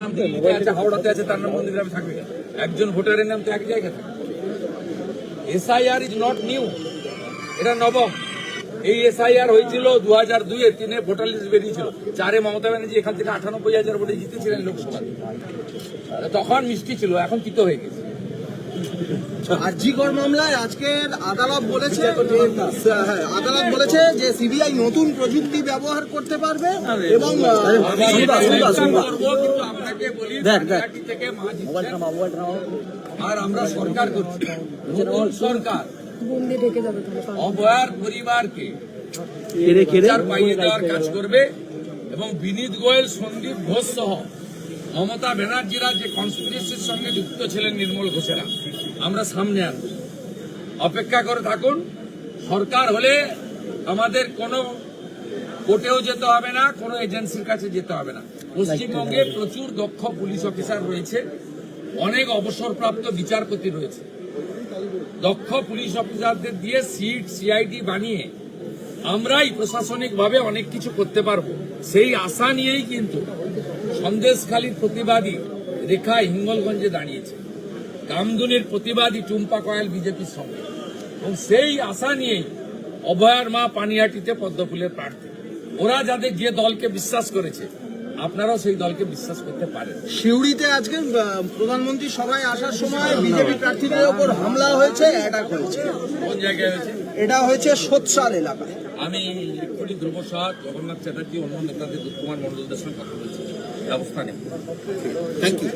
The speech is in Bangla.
হাওড়াতে আছে তার নাম নন্দীগ্রামে থাকবে। একজন ভোটারের নাম তো এক জায়গায় থাকে। এসআইআর ইজ নট নিউ, এটা নবম। এই এসআইআর হয়েছিল 2002-এ, 3-এ ভোটার লিস্ট বেরিয়েছিল, 4-এ মমতা ব্যানার্জি এখান থেকে 98,000 ভোটে জিতেছিলেন লোকসভা। তখন মিষ্টি ছিল, এখন তিতো হয়ে গেছে। আরজিকর মামলায় আজকের আদালত বলেছে যে সিবিআই নতুন প্রযুক্তি ব্যবহার করতে পারবে এবং আপনাকে বলি থেকে আর আমরা সরকার করছি, নতুন সরকার অভয়ার পরিবারকে বিচার পাইয়ে দেওয়ার কাজ করবে এবং বিনীত গোয়েল, সন্দীপ ঘোষ সহ মমতা ব্যানার্জিরা যে কনস্পিরেসির সঙ্গে যুক্ত ছিলেন, নির্মল ঘোষেরা, আমরা সামনে আনব। অপেক্ষা করে থাকুন। সরকার হলে আমাদের কোনো কোর্টেও যেতে হবে না, কোনো এজেন্সির কাছে যেতে হবে না। পশ্চিমবঙ্গে প্রচুর দক্ষ পুলিশ অফিসার রয়েছে, অনেক অবসরপ্রাপ্ত বিচারপতি রয়েছে। দক্ষ পুলিশ অফিসারদের দিয়ে সিট সিআইডি বানিয়ে আমরাই প্রশাসনিকভাবে অনেক কিছু করতে পারবো, সেই আশা নিয়েই কিন্তু সন্দেশখালীর প্রতিবাদী রেখা হিঙ্গলগঞ্জে দাঁড়িয়েছে, কামদুনির প্রতিবাদী টুম্পা কয়াল বিজেপির সঙ্গে, এবং সেই আশা নিয়েই অভয়ার মা পানিহাটিতে পদ্মফুলের প্রার্থী। ওরা যাদের যে দলকে বিশ্বাস করেছে, আপনারাও সেই দলকে বিশ্বাস করতে পারেন। সিউড়িতে আজকে প্রধানমন্ত্রী সভায় আসার সময় বিজেপি প্রার্থীদের উপর হামলা হয়েছে, অ্যাটাক হয়েছে। কোন জায়গায় হয়েছে? এটা হয়েছে সোৎসাল এলাকায়। আমি এক্ষুনি ধ্রুব সাহা, জগন্নাথ চ্যাটার্জি, অন্য নেতাদের কুমার মন্ডলদের সঙ্গে কথা বলছি, ব্যবস্থা নেব। Thank you.